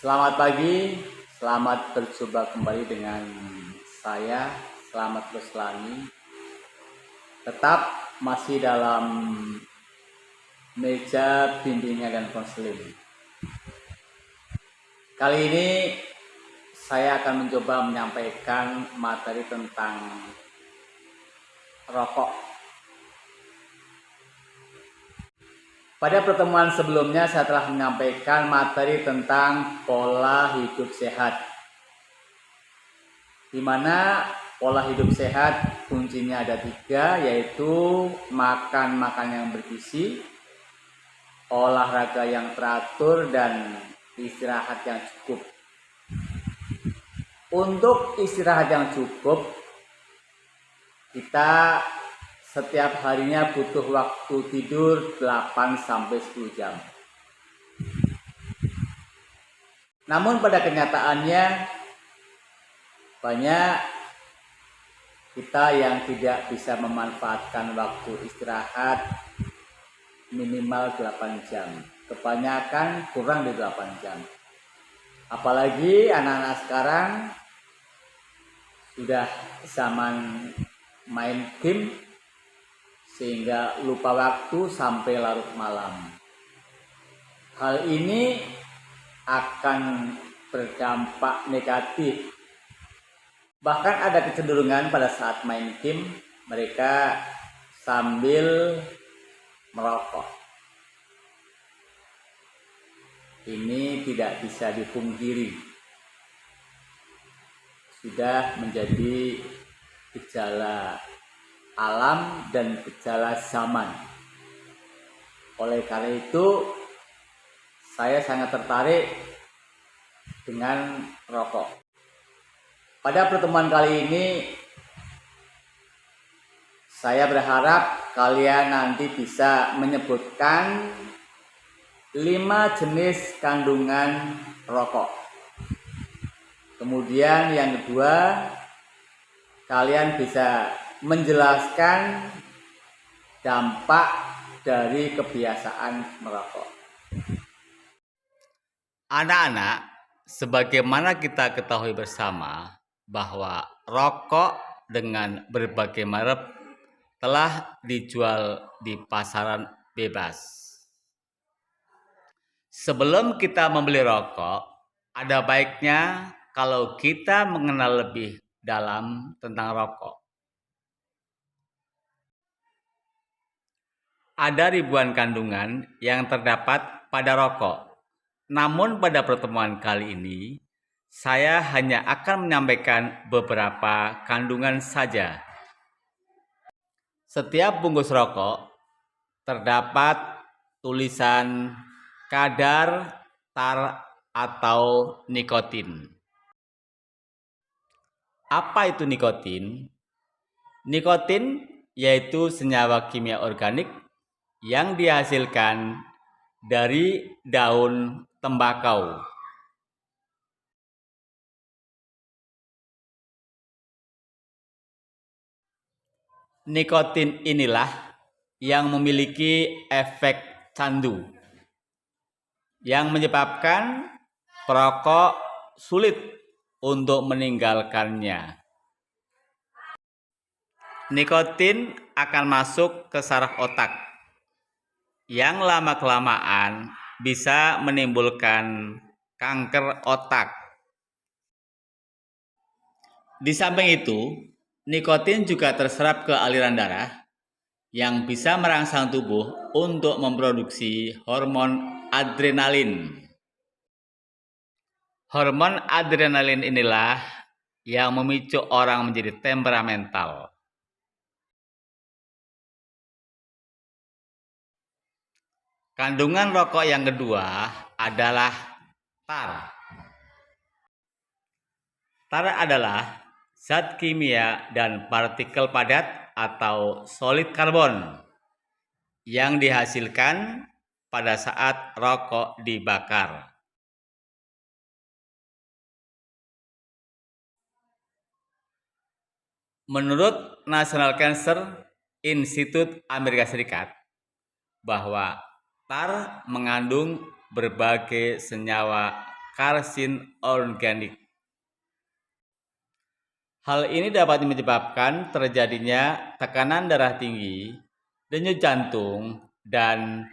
Selamat pagi, selamat berjumpa kembali dengan saya, Selamat Ruslani. Tetap masih dalam meja bimbingan dan konseling. Kali ini saya akan mencoba menyampaikan materi tentang rokok. Pada pertemuan sebelumnya saya telah menyampaikan materi tentang pola hidup sehat, di mana pola hidup sehat kuncinya ada 3, yaitu makan yang bergizi, olahraga yang teratur, dan istirahat yang cukup. Untuk istirahat yang cukup, kita setiap harinya butuh waktu tidur 8-10 jam. Namun pada kenyataannya banyak kita yang tidak bisa memanfaatkan waktu istirahat minimal 8 jam. Kebanyakan kurang dari 8 jam. Apalagi anak-anak sekarang sudah zaman main game sehingga lupa waktu sampai larut malam. Hal ini akan berdampak negatif. Bahkan ada kecenderungan pada saat main game mereka sambil merokok. Ini tidak bisa dipungkiri, sudah menjadi gejala alam dan gejala zaman. Oleh karena itu, saya sangat tertarik dengan rokok. Pada pertemuan kali ini, saya berharap kalian nanti bisa menyebutkan 5 jenis kandungan rokok. Kemudian yang kedua, kalian bisa menjelaskan dampak dari kebiasaan merokok. Anak-anak, sebagaimana kita ketahui bersama bahwa rokok dengan berbagai merek telah dijual di pasaran bebas. Sebelum kita membeli rokok, ada baiknya kalau kita mengenal lebih dalam tentang rokok. Ada ribuan kandungan yang terdapat pada rokok. Namun pada pertemuan kali ini, saya hanya akan menyampaikan beberapa kandungan saja. Setiap bungkus rokok terdapat tulisan kadar tar atau nikotin. Apa itu nikotin? Nikotin yaitu senyawa kimia organik yang dihasilkan dari daun tembakau. Nikotin inilah yang memiliki efek candu, yang menyebabkan perokok sulit untuk meninggalkannya. Nikotin akan masuk ke saraf otak, yang lama-kelamaan bisa menimbulkan kanker otak. Di samping itu, nikotin juga terserap ke aliran darah yang bisa merangsang tubuh untuk memproduksi hormon adrenalin. Hormon adrenalin inilah yang memicu orang menjadi temperamental. Kandungan rokok yang kedua adalah tar. Tar adalah zat kimia dan partikel padat atau solid karbon yang dihasilkan pada saat rokok dibakar. Menurut National Cancer Institute Amerika Serikat, bahwa tar mengandung berbagai senyawa karsinogenik. Hal ini dapat menyebabkan terjadinya tekanan darah tinggi, denyut jantung, dan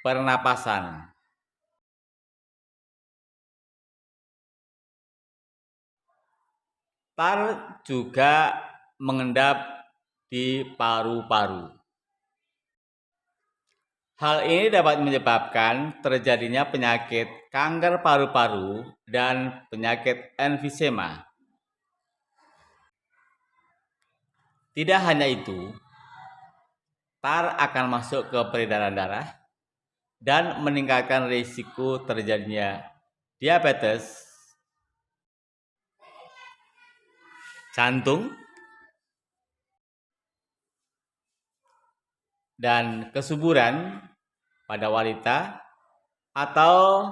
pernapasan. Tar juga mengendap di paru-paru. Hal ini dapat menyebabkan terjadinya penyakit kanker paru-paru dan penyakit emfisema. Tidak hanya itu, tar akan masuk ke peredaran darah dan meningkatkan risiko terjadinya diabetes, jantung, dan kesuburan pada wanita atau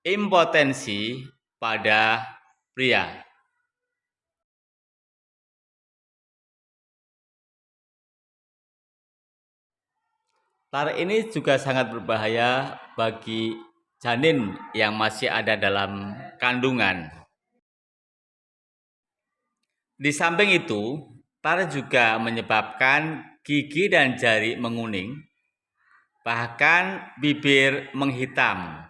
impotensi pada pria. Tar ini juga sangat berbahaya bagi janin yang masih ada dalam kandungan. Di samping itu, tar juga menyebabkan gigi dan jari menguning, bahkan bibir menghitam.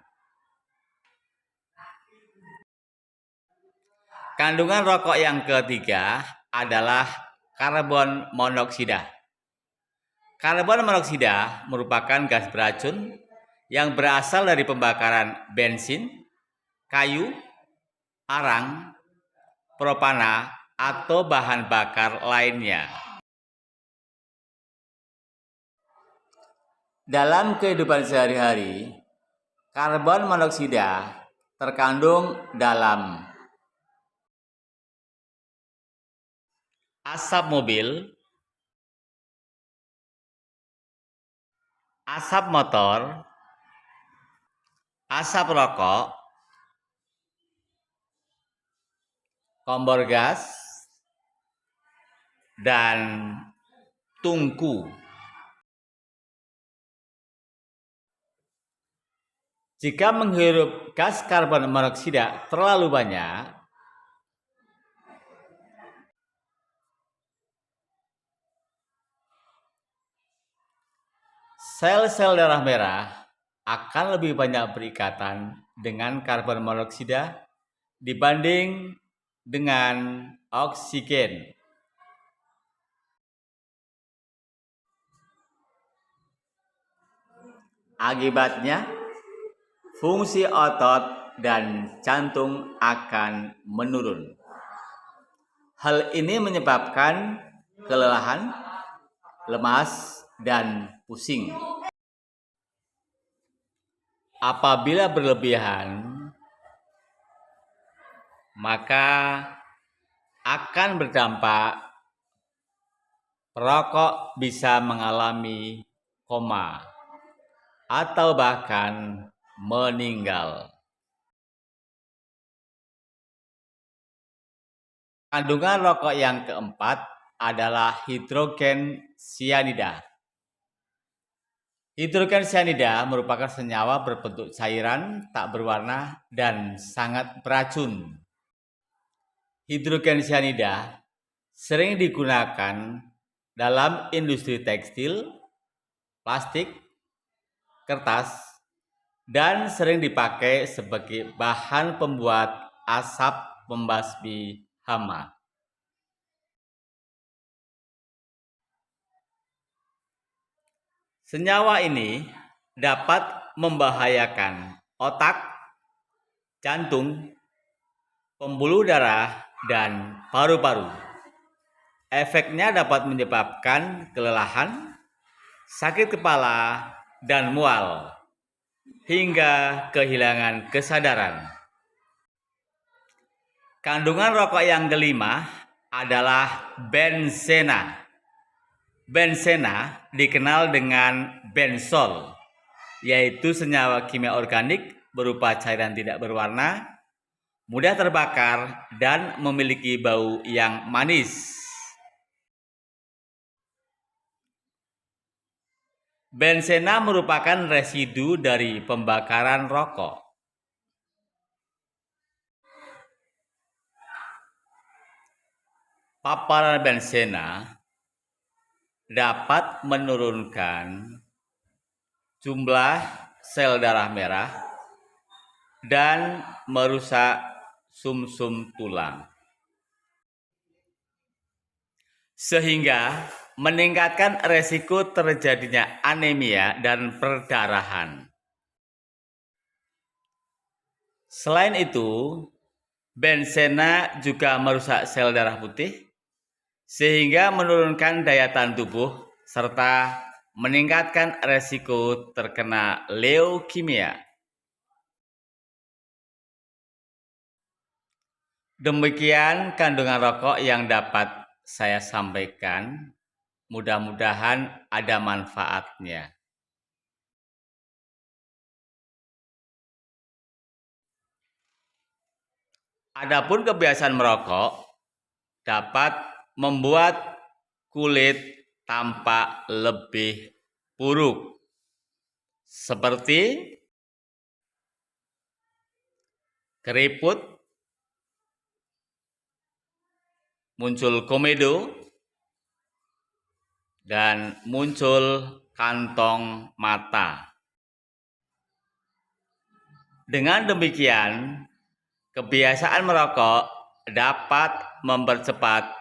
Kandungan rokok yang ketiga adalah karbon monoksida. Karbon monoksida merupakan gas beracun yang berasal dari pembakaran bensin, kayu, arang, propana, atau bahan bakar lainnya. Dalam kehidupan sehari-hari, karbon monoksida terkandung dalam asap mobil, asap motor, asap rokok, kompor gas, dan tungku. Jika menghirup gas karbon monoksida terlalu banyak, sel-sel darah merah akan lebih banyak berikatan dengan karbon monoksida dibanding dengan oksigen. Akibatnya, fungsi otot dan jantung akan menurun. Hal ini menyebabkan kelelahan, lemas, dan pusing. Apabila berlebihan, maka akan berdampak perokok bisa mengalami koma atau bahkan meninggal. Kandungan rokok yang keempat adalah hidrogen cyanida. Hidrogen cyanida merupakan senyawa berbentuk cairan, tak berwarna, dan sangat beracun. Hidrogen cyanida sering digunakan dalam industri tekstil, plastik, kertas, dan sering dipakai sebagai bahan pembuat asap pembasmi hama. Senyawa ini dapat membahayakan otak, jantung, pembuluh darah, dan paru-paru. Efeknya dapat menyebabkan kelelahan, sakit kepala, dan mual, hingga kehilangan kesadaran. Kandungan rokok yang kelima adalah benzena. Benzena dikenal dengan benzol, yaitu senyawa kimia organik berupa cairan tidak berwarna, mudah terbakar, dan memiliki bau yang manis. Benzena merupakan residu dari pembakaran rokok. paparan bensena dapat menurunkan jumlah sel darah merah dan merusak sumsum tulang, sehingga meningkatkan resiko terjadinya anemia dan perdarahan. Selain itu, bensena juga merusak sel darah putih, sehingga menurunkan daya tahan tubuh serta meningkatkan resiko terkena leukemia. Demikian kandungan rokok yang dapat saya sampaikan. Mudah-mudahan ada manfaatnya. Adapun kebiasaan merokok dapat membuat kulit tampak lebih buruk, seperti keriput, muncul komedo, dan muncul kantong mata. Dengan demikian, kebiasaan merokok dapat mempercepat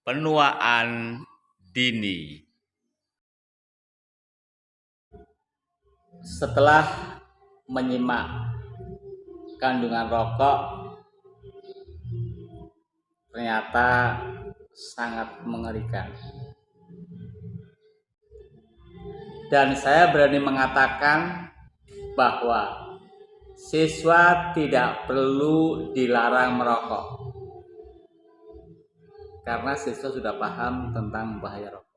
penuaan dini. Setelah menyimak kandungan rokok, ternyata sangat mengerikan. Dan saya berani mengatakan bahwa siswa tidak perlu dilarang merokok, karena siswa sudah paham tentang bahaya rokok.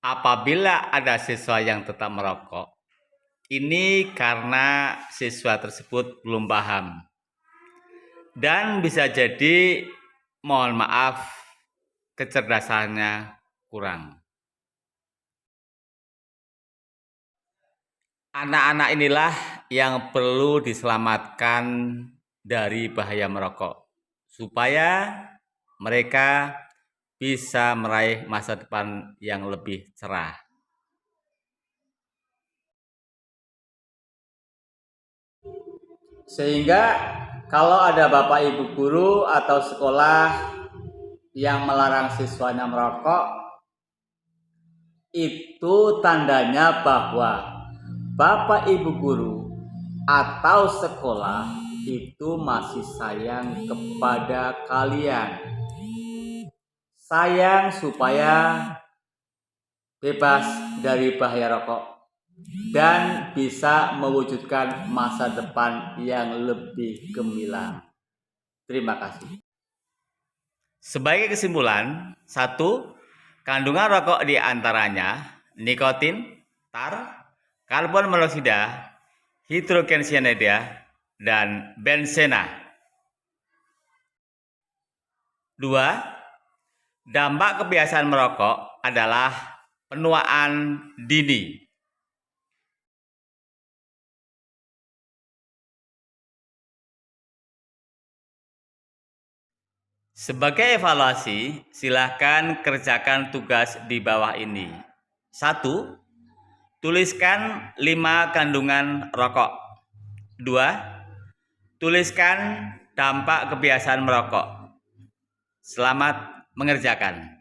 Apabila ada siswa yang tetap merokok, ini karena siswa tersebut belum paham. Dan bisa jadi, mohon maaf, kecerdasannya kurang. Anak-anak inilah yang perlu diselamatkan dari bahaya merokok, supaya mereka bisa meraih masa depan yang lebih cerah. Sehingga kalau ada Bapak Ibu guru atau sekolah yang melarang siswanya merokok, itu tandanya bahwa Bapak Ibu guru atau sekolah itu masih sayang kepada kalian. Sayang supaya bebas dari bahaya rokok dan bisa mewujudkan masa depan yang lebih gemilang. Terima kasih. Sebagai kesimpulan, 1. Kandungan rokok diantaranya nikotin, tar, karbon monoksida, hidrogen cyanida, dan bensena. 2. Dampak kebiasaan merokok adalah penuaan dini. Sebagai evaluasi, silakan kerjakan tugas di bawah ini. 1. Tuliskan 5 kandungan rokok. 2. Tuliskan dampak kebiasaan merokok. Selamat mengerjakan.